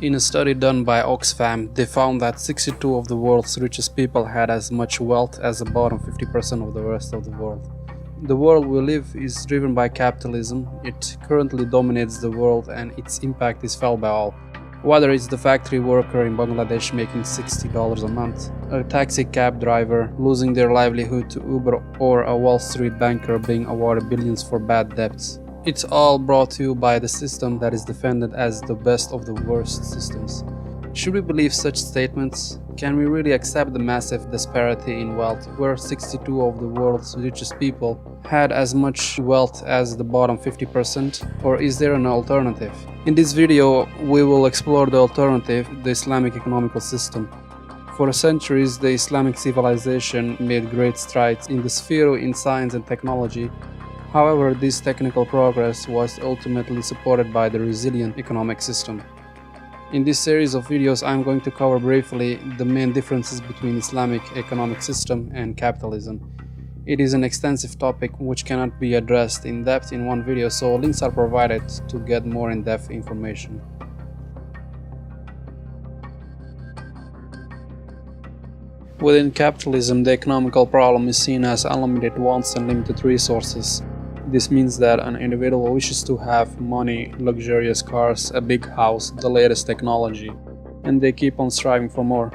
In a study done by Oxfam, they found that 62 of the world's richest people had as much wealth as the bottom 50% of the rest of the world. The world we live is driven by capitalism. It currently dominates the world and its impact is felt by all. Whether it's the factory worker in Bangladesh making $60 a month, a taxi cab driver losing their livelihood to Uber, or a Wall Street banker being awarded billions for bad debts. It's all brought to you by the system that is defended as the best of the worst systems. Should we believe such statements? Can we really accept the massive disparity in wealth, where 62 of the world's richest people had as much wealth as the bottom 50%? Or is there an alternative? In this video, we will explore the alternative, the Islamic economical system. For centuries, the Islamic civilization made great strides in the sphere in science and technology. However, this technical progress was ultimately supported by the resilient economic system. In this series of videos, I am going to cover briefly the main differences between Islamic economic system and capitalism. It is an extensive topic which cannot be addressed in depth in one video, so links are provided to get more in-depth information. Within capitalism, the economical problem is seen as unlimited wants and limited resources. This means that an individual wishes to have money, luxurious cars, a big house, the latest technology, and they keep on striving for more.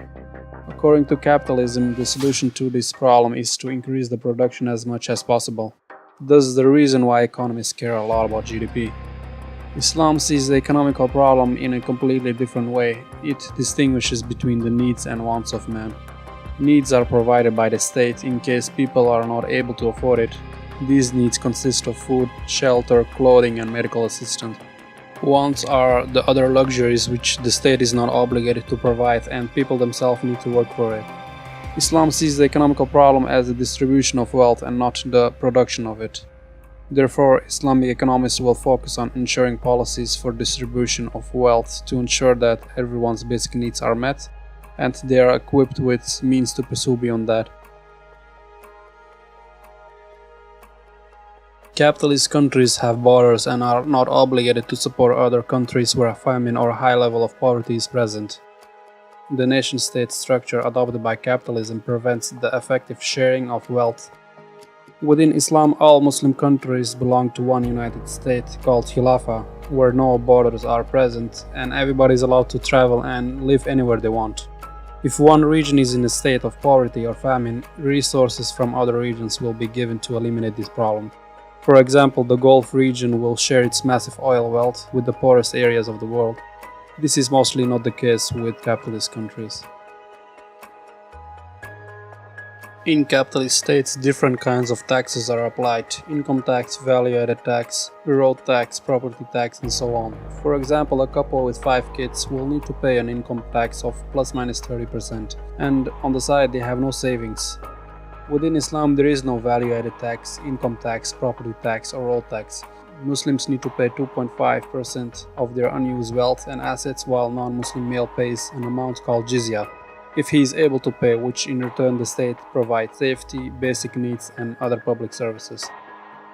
According to capitalism, the solution to this problem is to increase the production as much as possible. This is the reason why economists care a lot about GDP. Islam sees the economical problem in a completely different way. It distinguishes between the needs and wants of man. Needs are provided by the state in case people are not able to afford it. These needs consist of food, shelter, clothing, and medical assistance. Wants are the other luxuries which the state is not obligated to provide and people themselves need to work for it. Islam sees the economical problem as the distribution of wealth and not the production of it. Therefore, Islamic economists will focus on ensuring policies for distribution of wealth to ensure that everyone's basic needs are met and they are equipped with means to pursue beyond that. Capitalist countries have borders and are not obligated to support other countries where a famine or a high level of poverty is present. The nation-state structure adopted by capitalism prevents the effective sharing of wealth. Within Islam, all Muslim countries belong to one united state called Khilafah, where no borders are present and everybody is allowed to travel and live anywhere they want. If one region is in a state of poverty or famine, resources from other regions will be given to eliminate this problem. For example, the Gulf region will share its massive oil wealth with the poorest areas of the world. This is mostly not the case with capitalist countries. In capitalist states, different kinds of taxes are applied: income tax, value-added tax, road tax, property tax, and so on. For example, a couple with 5 kids will need to pay an income tax of ±30%, and on the side they have no savings. Within Islam, there is no value-added tax, income tax, property tax, or road tax. Muslims need to pay 2.5% of their unused wealth and assets, while non-Muslim male pays an amount called jizya, if he is able to pay, which in return the state provides safety, basic needs, and other public services.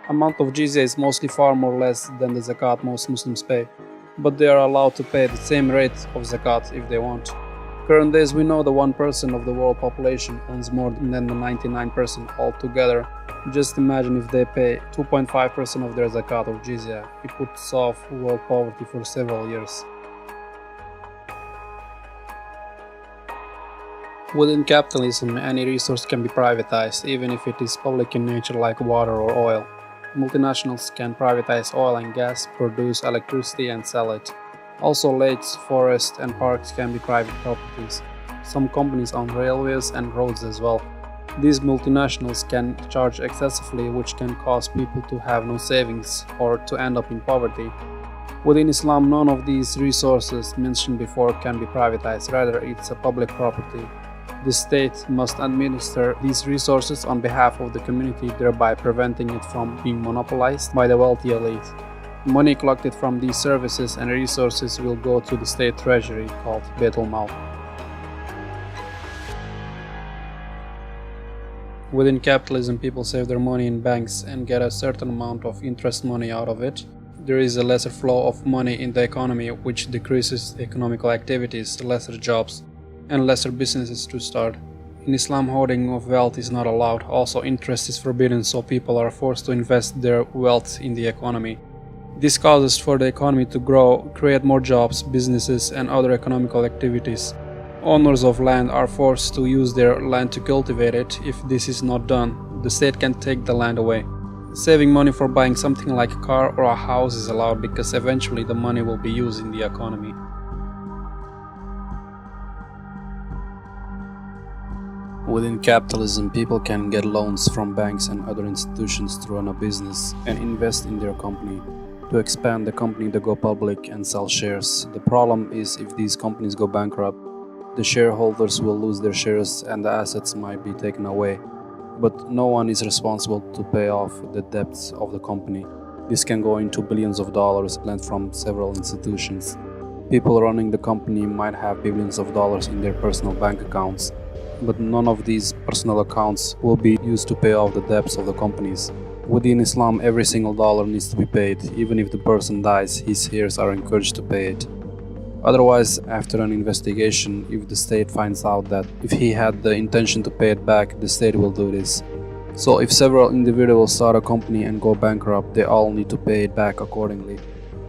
Amount of jizya is mostly far more less than the zakat most Muslims pay, but they are allowed to pay the same rate of zakat if they want. Current days, we know the 1% of the world population owns more than the 99% altogether. Just imagine if they pay 2.5% of their zakat or jizya. It would solve world poverty for several years. Within capitalism, any resource can be privatized, even if it is public in nature like water or oil. Multinationals can privatize oil and gas, produce electricity and sell it. Also, lakes, forests, and parks can be private properties. Some companies own railways and roads as well. These multinationals can charge excessively, which can cause people to have no savings or to end up in poverty. Within Islam, none of these resources mentioned before can be privatized, rather it's a public property. The state must administer these resources on behalf of the community, thereby preventing it from being monopolized by the wealthy elite. Money collected from these services and resources will go to the state treasury called Baitul Mal. Within capitalism, people save their money in banks and get a certain amount of interest money out of it. there is a lesser flow of money in the economy, which decreases economical activities, lesser jobs, and lesser businesses to start. In Islam, hoarding of wealth is not allowed. Also, interest is forbidden, so people are forced to invest their wealth in the economy. This causes for the economy to grow, create more jobs, businesses, and other economical activities. Owners of land are forced to use their land to cultivate it. If this is not done, the state can take the land away. Saving money for buying something like a car or a house is allowed because eventually the money will be used in the economy. Within capitalism, people can get loans from banks and other institutions to run a business and invest in their company. To expand the company, they go public and sell shares. The problem is if these companies go bankrupt, the shareholders will lose their shares and the assets might be taken away. But no one is responsible to pay off the debts of the company. This can go into billions of dollars lent from several institutions. People running the company might have billions of dollars in their personal bank accounts, but none of these personal accounts will be used to pay off the debts of the companies. Within Islam, every single dollar needs to be paid. Even if the person dies, his heirs are encouraged to pay it. Otherwise, after an investigation, if the state finds out that if he had the intention to pay it back, the state will do this. So if several individuals start a company and go bankrupt, they all need to pay it back accordingly.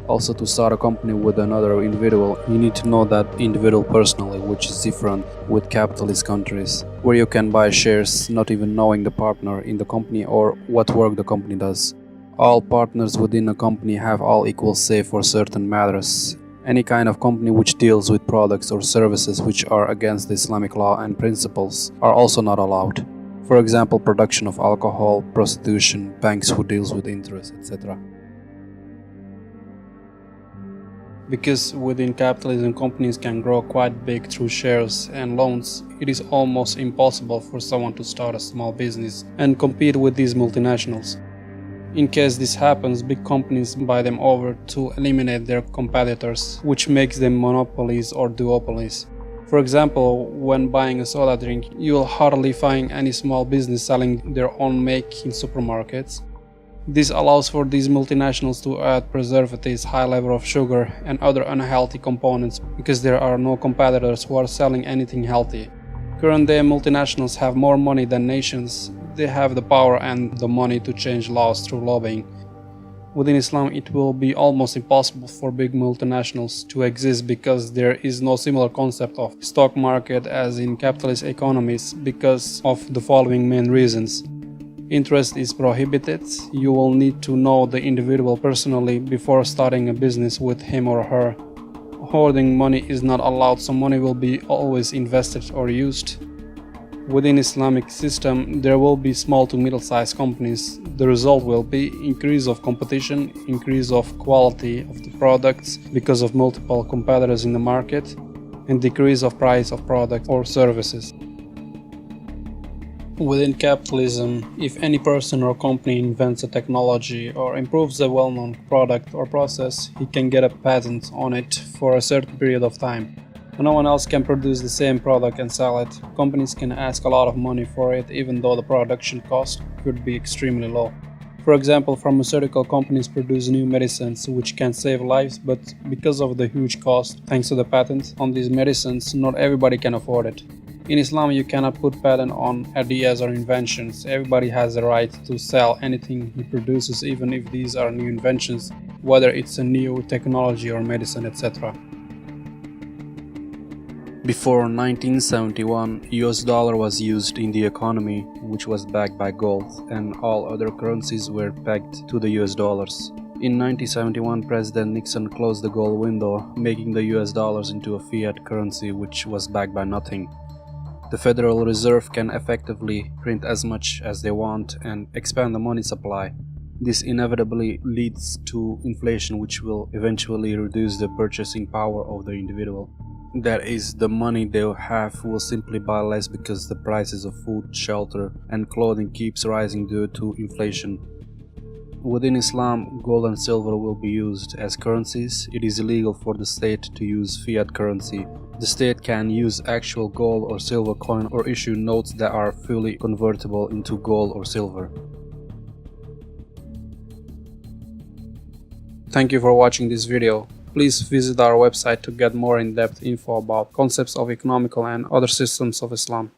Also, to start a company with another individual, you need to know that individual personally, which is different with capitalist countries, where you can buy shares not even knowing the partner in the company or what work the company does. All partners within a company have all equal say for certain matters. Any kind of company which deals with products or services which are against the Islamic law and principles are also not allowed. For example, production of alcohol, prostitution, banks who deals with interest, etc. Because within capitalism, companies can grow quite big through shares and loans, it is almost impossible for someone to start a small business and compete with these multinationals. In case this happens, big companies buy them over to eliminate their competitors, which makes them monopolies or duopolies. For example, when buying a soda drink, you will hardly find any small business selling their own make in supermarkets. This allows for these multinationals to add preservatives, high level of sugar, and other unhealthy components because there are no competitors who are selling anything healthy. Current-day multinationals have more money than nations. They have the power and the money to change laws through lobbying. Within Islam, it will be almost impossible for big multinationals to exist because there is no similar concept of stock market as in capitalist economies because of the following main reasons. Interest is prohibited. You will need to know the individual personally before starting a business with him or her. Hoarding money is not allowed, so money will be always invested or used. Within Islamic system, there will be small to middle-sized companies. The result will be increase of competition, increase of quality of the products because of multiple competitors in the market, and decrease of price of products or services. Within capitalism, if any person or company invents a technology or improves a well-known product or process, he can get a patent on it for a certain period of time. No one else can produce the same product and sell it. Companies can ask a lot of money for it even though the production cost could be extremely low. For example, pharmaceutical companies produce new medicines which can save lives, but because of the huge cost, thanks to the patent on these medicines, not everybody can afford it. In Islam, you cannot put patent on ideas or inventions. Everybody has the right to sell anything he produces, even if these are new inventions, whether it's a new technology or medicine, etc. Before 1971, US dollar was used in the economy, which was backed by gold, and all other currencies were pegged to the US dollars. In 1971, President Nixon closed the gold window, making the US dollars into a fiat currency which was backed by nothing. The Federal Reserve can effectively print as much as they want and expand the money supply. This inevitably leads to inflation, which will eventually reduce the purchasing power of the individual. That is, the money they have will simply buy less because the prices of food, shelter, and clothing keeps rising due to inflation. Within Islam, gold and silver will be used as currencies. It is illegal for the state to use fiat currency. The state can use actual gold or silver coin or issue notes that are fully convertible into gold or silver. Thank you for watching this video. Please visit our website to get more in-depth info about concepts of economical and other systems of Islam.